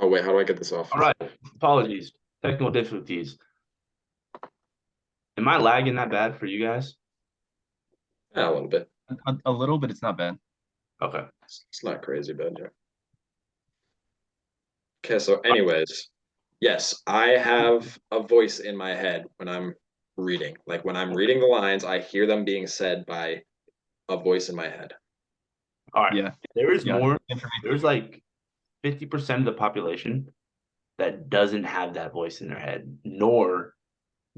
Oh wait, how do I get this off? All right. Apologies. Technical difficulties. Am I lagging that bad for you guys? Yeah, a little bit. A little, but it's not bad. Okay. It's not crazy bad, yeah. Okay, so anyways, yes, I have a voice in my head when I'm reading. Like when I'm reading the lines, I hear them being said by a voice in my head. All right. Yeah. There is Yeah. more. There's like 50% of the population that doesn't have that voice in their head, nor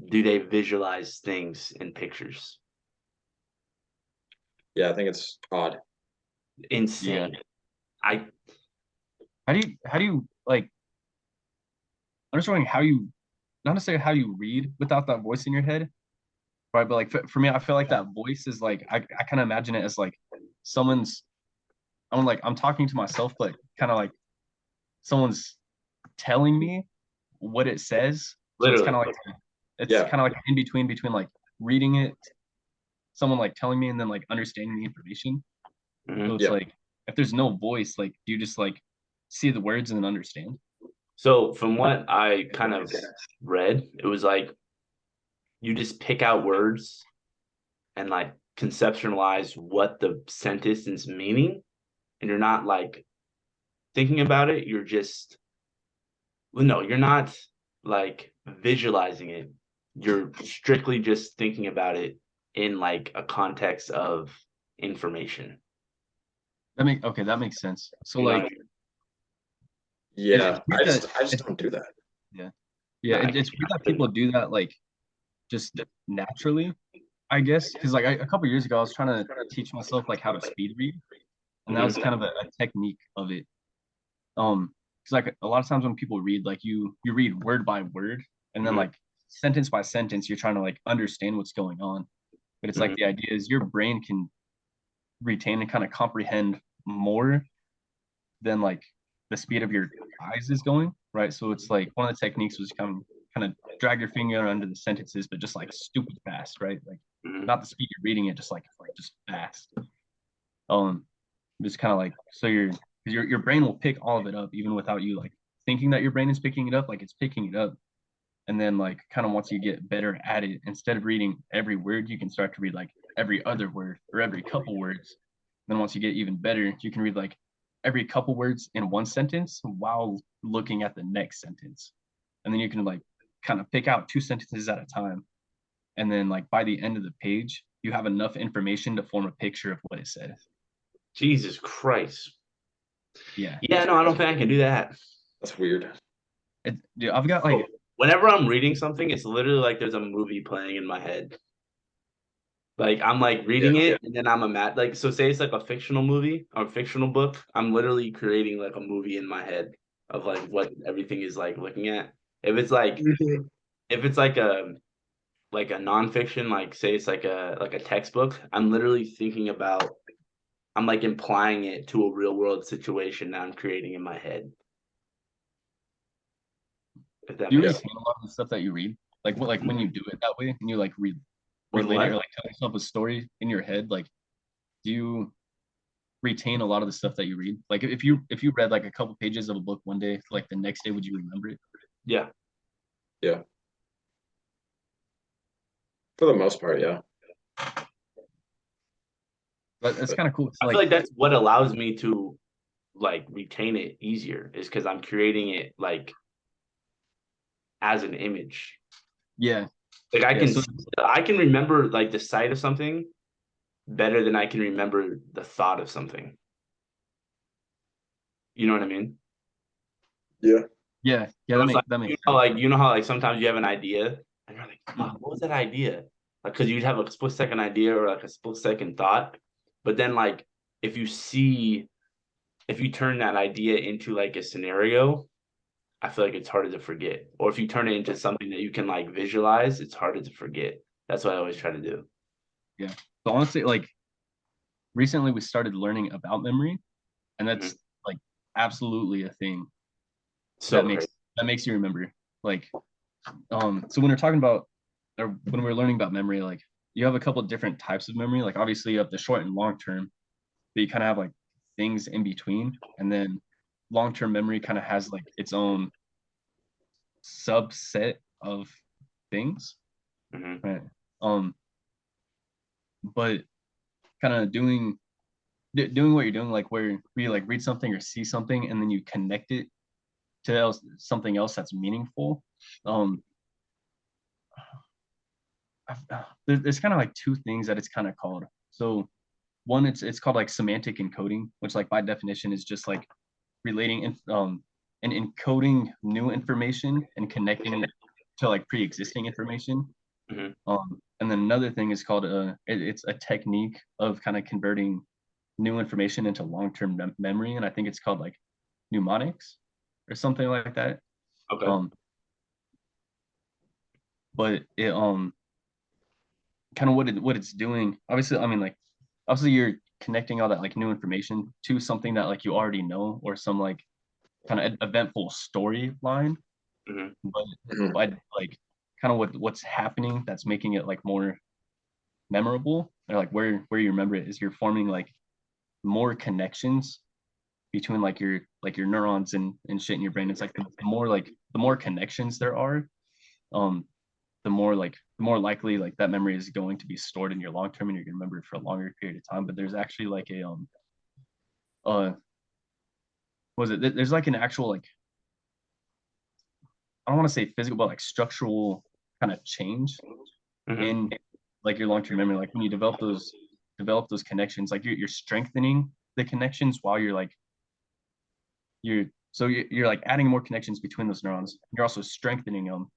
do they visualize things in pictures. Yeah, I think it's odd. Insane. Yeah. I How do you like I'm just wondering how you not necessarily how you read without that voice in your head, right? But like for me, I feel like that voice is like I kind of imagine it as like someone's I'm talking to myself, but kind of like someone's telling me what it says. So it's kind literally. of like it's Yeah, kind of like in between like reading it, someone like telling me and then like understanding the information. So Mhm. it's yeah. like if there's no voice, like do you just like see the words and then understand? So from what I kind of read, it was like you just pick out words and like conceptualize what the sentence is meaning, and you're not like thinking about it. You're just well, no, you're not like visualizing it. You're strictly just thinking about it in like a context of information. That makes sense. So You know what like I mean? Yeah, it's weird that I just it's don't do that. yeah. Yeah, No, I it's weird that people do that like just naturally, I guess. Because like a couple years ago, I was trying to teach myself like how to speed read, and that was Mhm. kind of a technique of it. Because like a lot of times when people read, like you read word by word, and then Mhm. like sentence by sentence, you're trying to like understand what's going on. But it's like Mhm. the idea is your brain can retain and kind of comprehend more than like the speed of your eyes is going, right? So it's like one of the techniques was kind of drag your finger under the sentences, but just like stupid fast, right? Like Mhm. not the speed you're reading it, just like just fast. Um, just kind of like so your brain will pick all of it up even without you like thinking that your brain is picking it up, like it's picking it up. And then like kind of once you get better at it, instead of reading every word, you can start to read like every other word or every couple words. Then once you get even better, you can read like every couple words in one sentence while looking at the next sentence. And then you can like kind of pick out two sentences at a time. And then like by the end of the page, you have enough information to form a picture of what it said. Jesus Christ. Yeah. Yeah, no, I don't think I can do that. That's weird. Dude, I've got like Whenever I'm reading something, it's literally like there's a movie playing in my head. Like I'm like reading Yeah. it and then I'm a mad like so say it's like a fictional movie or fictional book. I'm literally creating like a movie in my head of like what everything is like looking at. If it's like Mhm. if it's like a nonfiction, like say it's like a textbook, I'm literally thinking about I'm like implying it to a real world situation that I'm creating in my head. If that do you makes Yeah. sense. retain a lot of the stuff that you read? Like what like when you do it that way and you like When relate it or what? like tell yourself a story in your head, like do you retain a lot of the stuff that you read? Like if you read like a couple pages of a book one day, like the next day would you remember it? Yeah. Yeah. For the most part, yeah. But it's But kind of cool. It's I feel like like that's what allows me to like retain it easier is because I'm creating it like as an image. yeah, Like yeah. So I can remember like the sight of something better than I can remember the thought of something. You know what I mean? yeah. yeah, So it's like that makes sense. you know how like sometimes you have an idea and you're like, fuck, Mhm. what was that idea? Like because you'd have a split second idea or like a split second thought, but then like if you see if you turn that idea into like a scenario, I feel like it's harder to forget. Or if you turn it into something that you can like visualize, it's harder to forget. That's what I always try to do. Yeah. So honestly, like recently we started learning about memory, and Mhm. that's like absolutely a thing that So crazy. makes you remember. Like so when we're talking about or when we're learning about memory, like you have a couple of different types of memory. Like obviously you have the short and long term, but you kind of have like things in between. And then long-term memory kind of has like its own subset of things, right? But kind of doing what you're doing, like where you like read something or see something and then you connect it to something else that's meaningful. There's kind of like two things that it's kind of called. So one, it's called like semantic encoding, which like by definition is just like relating and encoding new information and connecting it to like pre-existing information. And then another thing is called it's a technique of kind of converting new information into long-term memory, and I think it's called like mnemonics or something like that. Okay. But it kind of what it's doing. Obviously, I mean like obviously you're connecting all that like new information to something that like you already know or some like kind of eventful storyline. But by like kind of what's happening that's making it like more memorable or like where you remember it is you're forming like more connections between like your neurons and shit in your brain. It's like the more connections there are, the more likely like that memory is going to be stored in your long term and you're gonna remember it for a longer period of time. But there's actually like a was it there's like an actual like I don't want to say physical but like structural kind of change in like your long term memory. Like when you develop those connections, like you're strengthening the connections while you're like you're like adding more connections between those neurons. You're also strengthening them,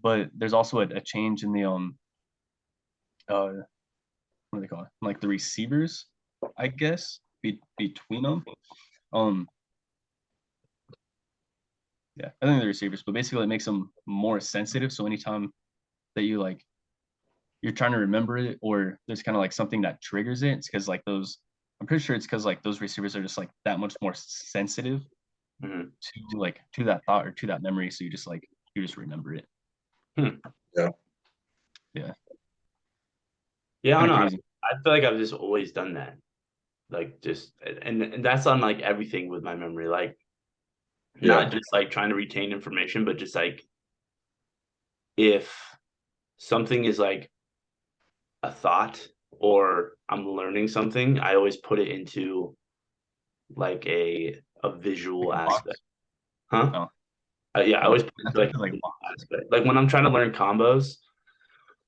but there's also a change in the what do they call it? Like the receivers, I guess, between them. Um, yeah, I think the receivers, but basically it makes them more sensitive. So anytime that you like you're trying to remember it, or there's kind of like something that triggers it, it's because like those. I'm pretty sure it's because like those receivers are just like that much more sensitive to that thought or to that memory. So you just remember it. Yeah. Yeah. Yeah, I Kind don't of know. crazy. I feel like I've just always done that. Like just and that's on like everything with my memory. Like not just like trying to retain information, but just like if something is like a thought or I'm learning something, I always put it into like a visual Like a box. aspect. Huh? Oh, Yeah, I oh, always put it into like that's a like a visual box. aspect. Like when I'm trying to learn combos,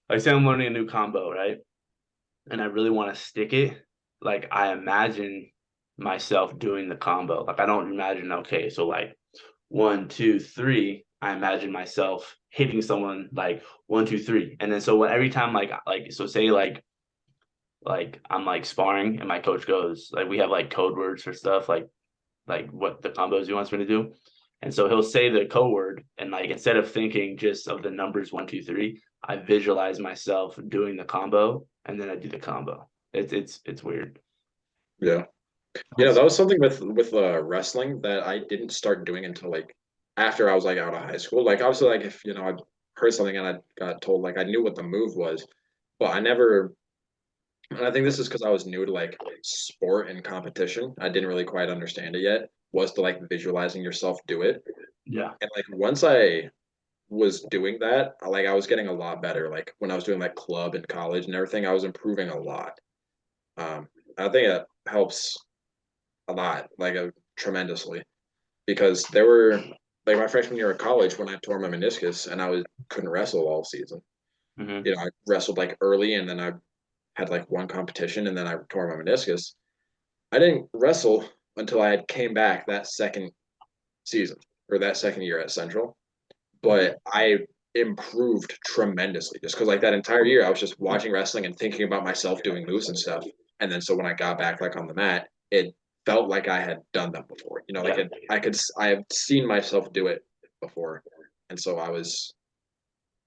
like say I'm learning a new combo, right? And I really want to stick it, like I imagine myself doing the combo. Like I don't imagine, okay, so like 1, 2, 3. I imagine myself hitting someone like 1, 2, 3. And then so when every time like so say like I'm like sparring and my coach goes, like we have like code words for stuff, like what the combos he wants me to do. And so he'll say the code word and like instead of thinking just of the numbers 1, 2, 3, I visualize myself doing the combo and then I do the combo. It's weird. Yeah. That's That was something with wrestling that I didn't start doing until like after I was like out of high school. Like obviously like if I heard something and I got told like I knew what the move was, but I never and I think this is because I was new to like sport and competition. I didn't really quite understand it yet. Was to like visualizing yourself do it. Yeah. And like once I was doing that, like I was getting a lot better. Like when I was doing like club in college and everything, I was improving a lot. I think it helps a lot, like tremendously, because there were like my freshman year of college when I tore my meniscus and I was couldn't wrestle all season. I wrestled like early and then I had like one competition and then I tore my meniscus. I didn't wrestle until I had came back that second season or that second year at Central, but I improved tremendously just because like that entire year I was just watching wrestling and thinking about myself doing moves and stuff. And then so when I got back like on the mat, it felt like I had done them before. Like Yeah. I have seen myself do it before, and so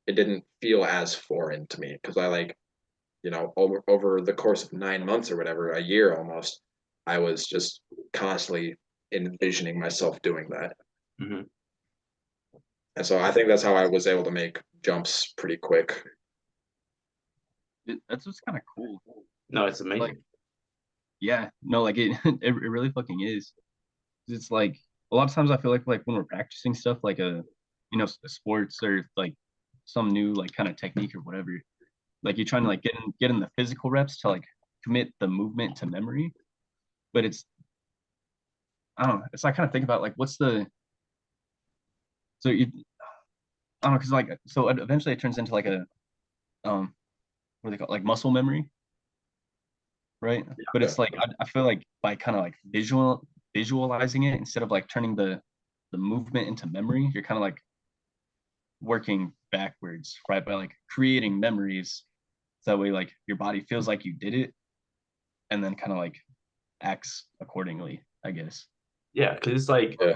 it didn't feel as foreign to me because I like over the course of 9 months or whatever, a year almost, I was just constantly envisioning myself doing that. Mm-hmm. And so I think that's how I was able to make jumps pretty quick. that's what's kind of cool. No, it's Like, amazing. yeah, no, like it really fucking is. It's like a lot of times I feel like when we're practicing stuff like sports or like some new like kind of technique or whatever, like you're trying to like get in the physical reps to like commit the movement to memory, but it's I don't know. It's like kind of think about like what's the so you I don't know because like so eventually it turns into like a um what do they call it? Like muscle memory, right? But Yeah. it's like I feel like by kind of like visualizing it instead of like turning the movement into memory, you're kind of like working backwards, right? By like creating memories, so that way like your body feels like you did it, and then kind of like acts accordingly, I guess. Yeah, because it's like Yeah.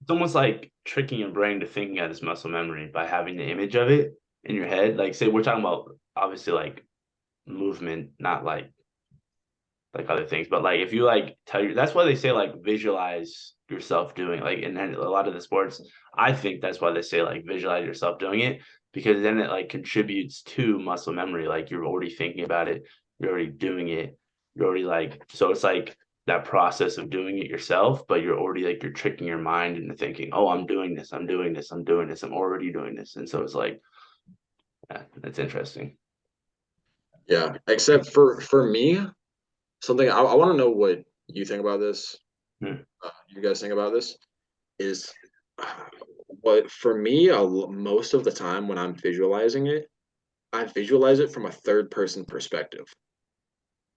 it's almost like tricking your brain to thinking that it's muscle memory by having the image of it in your head. Like, say we're talking about obviously like movement, not like other things, but like if you like tell you, that's why they say like visualize yourself doing like, and then a lot of the sports, I think that's why they say like visualize yourself doing it because then it like contributes to muscle memory. Like you're already thinking about it, you're already doing it, you're already like, so it's like that process of doing it yourself, but you're already like you're tricking your mind into thinking, oh, I'm doing this, I'm doing this, I'm doing this, I'm already doing this, and so it's like, yeah, that's interesting. Yeah. Except for me, something I want to know what you think about this. Hmm. You guys think about this is what for me most of the time when I'm visualizing it, I visualize it from a third person perspective.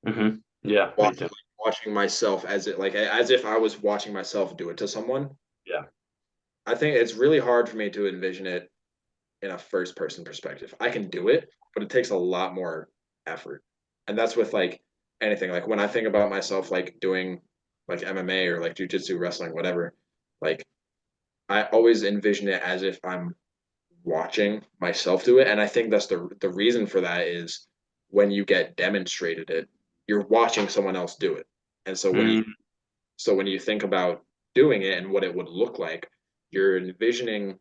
Mm-hmm. Yeah, me Watching too. watching myself as it like as if I was watching myself do it to someone. Yeah. I think it's really hard for me to envision it in a first person perspective. I can do it, but it takes a lot more effort. And that's with like anything. Like when I think about myself like doing like MMA or like jujitsu, wrestling, whatever, like I always envision it as if I'm watching myself do it. And I think that's the reason for that is when you get demonstrated it, you're watching someone else do it. And so when you think about doing it and what it would look like, you're envisioning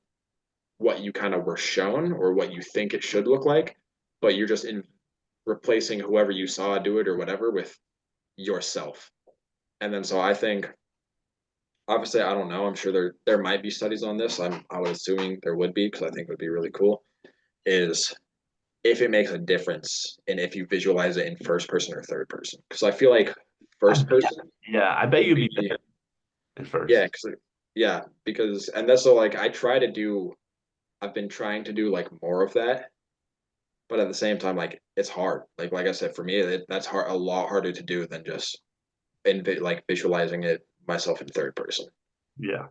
what you kind of were shown or what you think it should look like, but you're just in replacing whoever you saw do it or whatever with yourself. And then so I think obviously I don't know. I'm sure there might be studies on this. I was assuming there would be because I think it would be really cool. Is if it makes a difference in if you visualize it in first person or third person. Because I feel like I, first person yeah, I bet would you'd be be better at yeah, first. because yeah, because and that's so like I try to do. I've been trying to do like more of that, but at the same time, like it's hard. Like I said, for me, that's hard, a lot harder to do than just like visualizing it myself in third person, Yeah.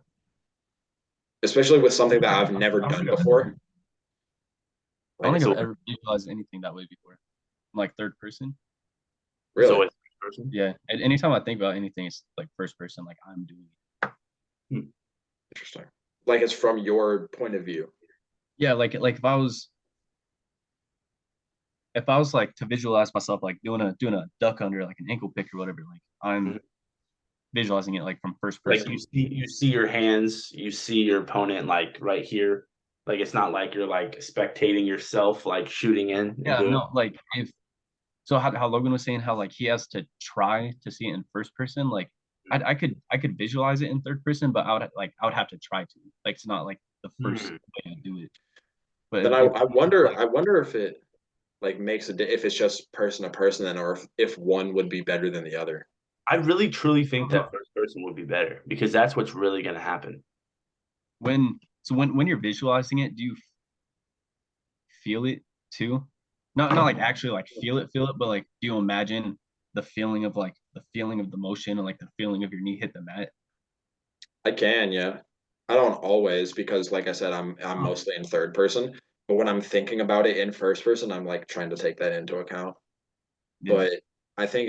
especially with something that I've never I don't done think I've before. I don't Like think it's I've So ever visualized anything that way before. Like third person. it's really always first person. Yeah. And anytime I think about anything, it's like first person, like I'm doing it. Hmm. interesting. Like it's from your point of view. Yeah, like if I was like to visualize myself like doing a duck under like an ankle pick or whatever, like I'm Mhm. visualizing it like from first Like person. you see your hands, you see your opponent like right here. Like it's not like you're like spectating yourself like shooting in and Yeah, doing. no, like if so how Logan was saying how like he has to try to see it in first person, like I could visualize it in third person, but I would have to try to. Like it's not like the first Hmm. way to do it. But Then if I like wonder if it like if it's just person to person then or if one would be better than the other. I really truly I think don't know, that first person would be better because that's what's really gonna happen. when you're visualizing it, do you feel it too? Not like actually like feel it, but like do you imagine the feeling of the motion and like the feeling of your knee hit the mat? I can, yeah. I don't always because like I said, I'm Oh, mostly in third person. But when I'm thinking about it in first person, I'm like trying to take that into account. yeah. But I think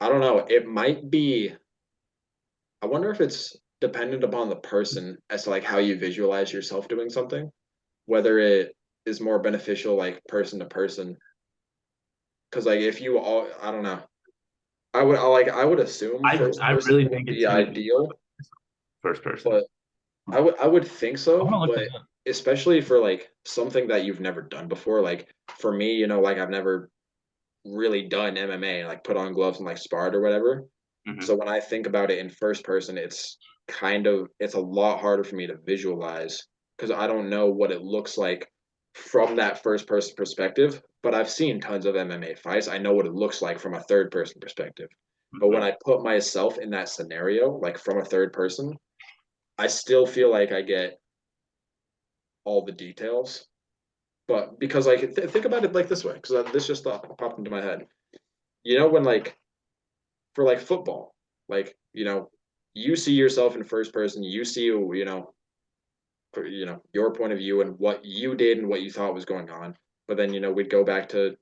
I don't know, it might be I wonder if it's dependent upon the person as to like how you visualize yourself doing something, whether it is more beneficial like person to person. Because like if you all I don't know. I would assume first I person really would think it's be gonna be ideal, first person. but I would think I so, want to look but that up. especially for like something that you've never done before. Like for me, like I've never really done MMA, like put on gloves and like sparred or whatever. Hmm. So when I think about it in first person, it's a lot harder for me to visualize because I don't know what it looks like from that first person perspective. But I've seen tons of MMA fights. I know what it looks like from a third person perspective. But when Mhm. I put myself in that scenario, like from a third person, I still feel like I get all the details. But because like think about it like this way, because this just popped into my head. You know when like for like football, like you see yourself in first person, you see your point of view and what you did and what you thought was going on. But then we'd go back to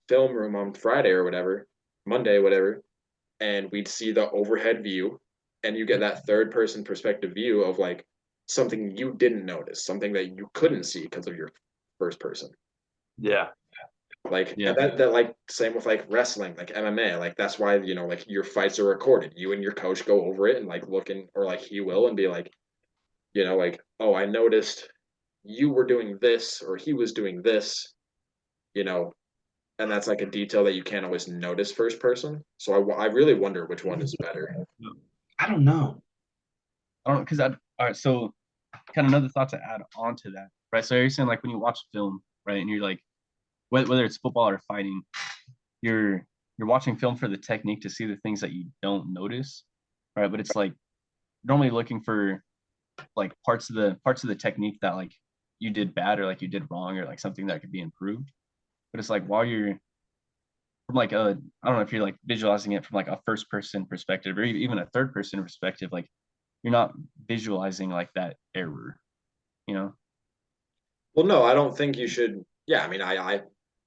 film room on Friday or whatever, Monday, whatever, and we'd see the overhead view, and you get that third person perspective view of like something you didn't notice, something that you couldn't see because of your first person. Yeah. Like Yeah. and that like same with like wrestling, like MMA. Like that's why like your fights are recorded. You and your coach go over it and like looking, or like he will and be like, like, oh, I noticed you were doing this or he was doing this, you know, and that's like a detail that you can't always notice first person. So I really wonder which one is better. I don't know. I don't because I all right. So kind of another thought to add on to that, right? So you're saying like when you watch film, right, and you're like whether it's football or fighting, you're you're watching film for the technique to see the things that you don't notice, right? But it's like normally looking for like parts of the technique that like you did bad or like you did wrong or like something that could be improved. But it's like while you're from like a I don't know if you're like visualizing it from like a first person perspective or even a third person perspective, like you're not visualizing like that error, you know? Well, no, I don't think you should. Yeah, I mean, I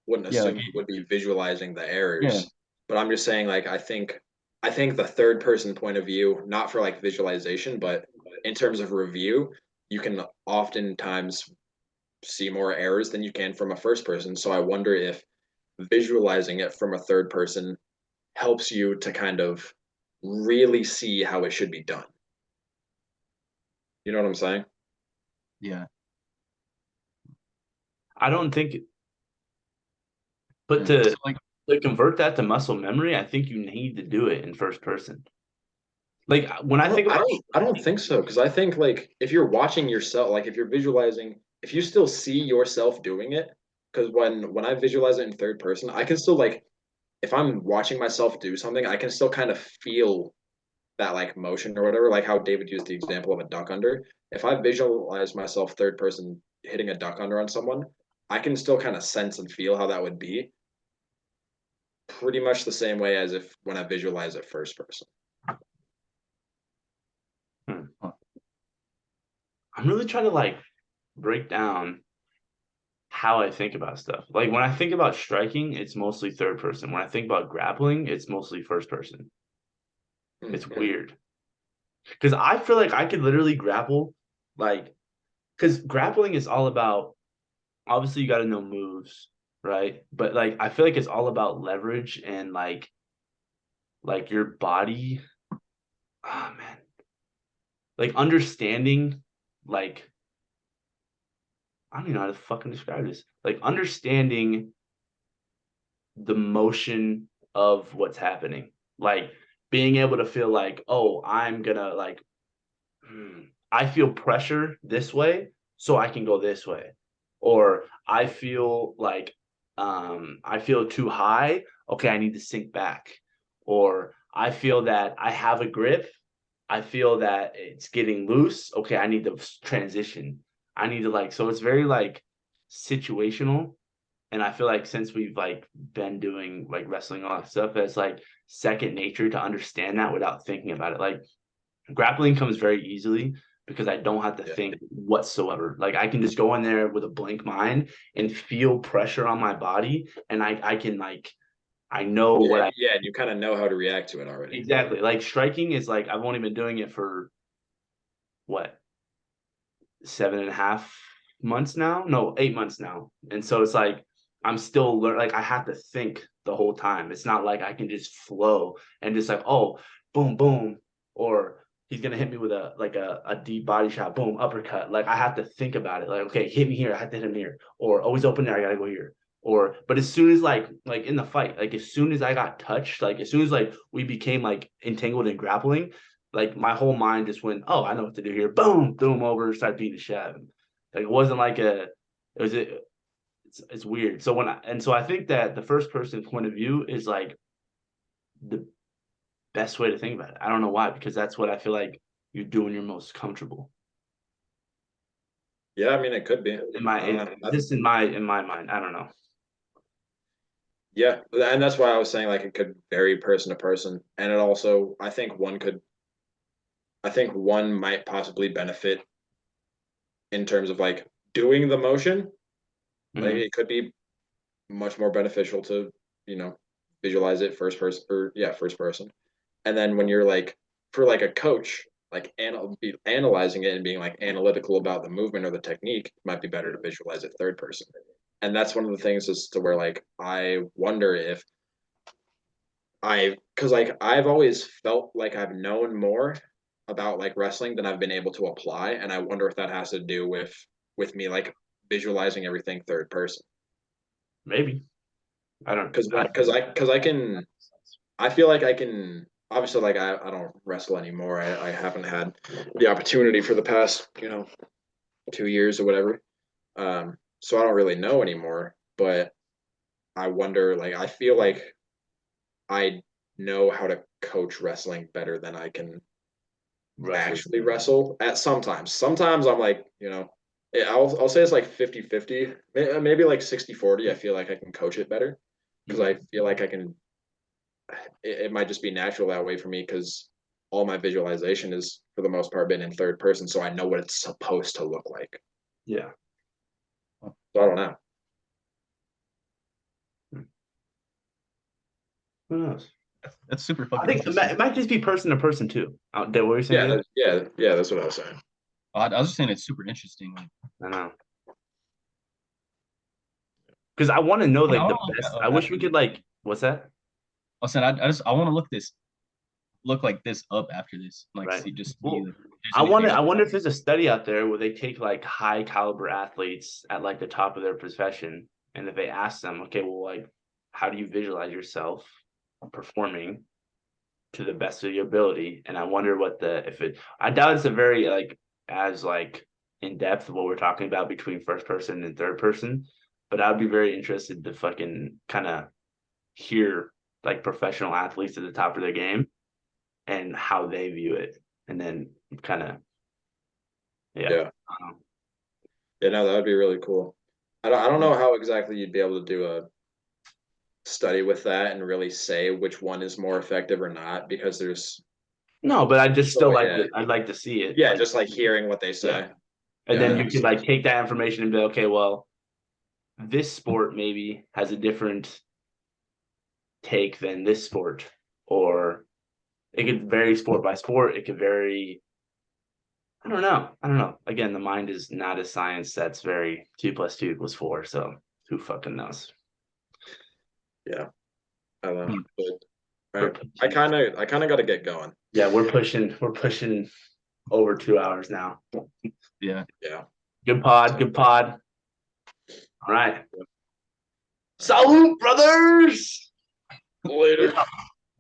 wouldn't Yeah, like assume you would be visualizing the yeah, errors, but I'm just saying, like, I think the third person point of view, not for like visualization, but in terms of review, you can oftentimes see more errors than you can from a first person. So I wonder if visualizing it from a third person helps you to kind of really see how it should be done. You know what I'm saying? yeah, I don't think, but yeah. So to like to convert that to muscle memory, I think you need to do it in first person. Like when I I think don't, I about don't, I don't think so because I think like if you're watching yourself, like if you're visualizing, if you still see yourself doing it, because when I visualize it in third person, I can still like if I'm watching myself do something, I can still kind of feel that like motion or whatever, like how David used the example of a duck under. If I visualize myself third person hitting a duck under on someone, I can still kind of sense and feel how that would be pretty much the same way as if when I visualize it first person. hmm, huh, I'm really trying to like break down how I think about stuff. Like when I think about striking, it's mostly third person. When I think about grappling, it's mostly first person. Hmm. It's weird because I feel like I could literally grapple, like because grappling is all about obviously you got to know moves, right? But like I feel like it's all about leverage and like your body. Oh man, like understanding, like I don't even know how to fucking describe this. Like understanding the motion of what's happening. Like being able to feel like, oh, I'm gonna like, I feel pressure this way, so I can go this way. Or I feel like I feel too high, okay, I need to sink back. Or I feel that I have a grip, I feel that it's getting loose, okay, I need to transition. I need to like so it's very like situational and I feel like since we've like been doing like wrestling all that stuff, it's like second nature to understand that without thinking about it. Like grappling comes very easily because I don't have to Yeah. think whatsoever. Like I can just go in there with a blank mind and feel pressure on my body, and I can like I know Yeah, what I yeah, and you kind of know how to react to it already. exactly like striking is like I've only been doing it for what 7.5 months now? No, 8 months now. And so it's like I'm still learning. Like I have to think the whole time. It's not like I can just flow and just like oh boom boom or he's gonna hit me with a deep body shot boom uppercut. Like I have to think about it. Like okay hit me here I have to hit him here or always open there I gotta go here. Or but as soon as like in the fight like as soon as I got touched like as soon as like we became like entangled in grappling like my whole mind just went, oh, I know what to do here. Boom, threw him over, started beating the shit out of him. Like it wasn't like it's weird. So so I think that the first person point of view is like the best way to think about it. I don't know why, because that's what I feel like you're doing your most comfortable. Yeah, I mean, it could be. In my mind. I don't know. Yeah, and that's why I was saying like it could vary person to person, and it also I think one might possibly benefit in terms of like doing the motion. Like Mhm. it could be much more beneficial to, you know, visualize it first person or yeah, first person. And then when you're like for like a coach, like be analyzing it and being like analytical about the movement or the technique, it might be better to visualize it third person. And that's one of the things is to where like I wonder if because like I've always felt like I've known more about like wrestling than I've been able to apply, and I wonder if that has to do with me like visualizing everything third person. Maybe. I don't Because I can I feel like I can obviously like I don't wrestle anymore. I haven't had the opportunity for the past, 2 years or whatever. So I don't really know anymore, but I wonder like I feel like I know how to coach wrestling better than I can wrestle. actually wrestle at sometimes. Sometimes I'm like, I'll say it's like 50-50, maybe like 60-40. I feel like I can coach it better because I feel like I can it might just be natural that way for me because all my visualization is for the most part been in third person, so I know what it's supposed to look like. Yeah. So I don't know. Who knows? That's super I fucking think it interesting. might just be person to person too. What were you saying, David? Yeah, that's what I was saying. I was just saying it's super interesting. Like, I know. Because I want to know I like the want to look best. that I up wish we after could this. like what's that? I want to look like this up after this. Like Right. see just see Well, like, if there's anything I like wonder if there's a study out there where they take like high caliber athletes at like the top of their profession, and if they ask them, okay, well, like, how do you visualize yourself performing to the best of your ability? And I wonder what the if it. I doubt it's a very like as like in depth what we're talking about between first person and third person, but I'd be very interested to fucking kind of hear like professional athletes at the top of their game and how they view it, and then kind of yeah. Yeah, yeah, no, that would be really cool. I don't yeah. know how exactly you'd be able to do a study with that and really say which one is more effective or not because there's No, but I just still so yeah, I'd like to see it. yeah, Like, just like hearing what they yeah. say. And Yeah, then that you makes could sense. like take that information and be like, okay, well, this sport maybe has a different take than this sport, or it could vary sport by sport. It could vary. I don't know. I don't know. Again, the mind is not a science that's very 2 + 2 = 4. So who fucking knows? Yeah, I don't know. Hmm. But all We're right, I kind of got to get going. yeah, we're pushing over 2 hours now. Yeah. Yeah. Good pod, good pod. All right. Salute, brothers. Later.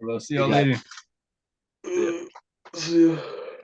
We'll see You y'all guys. later. Yeah. See ya.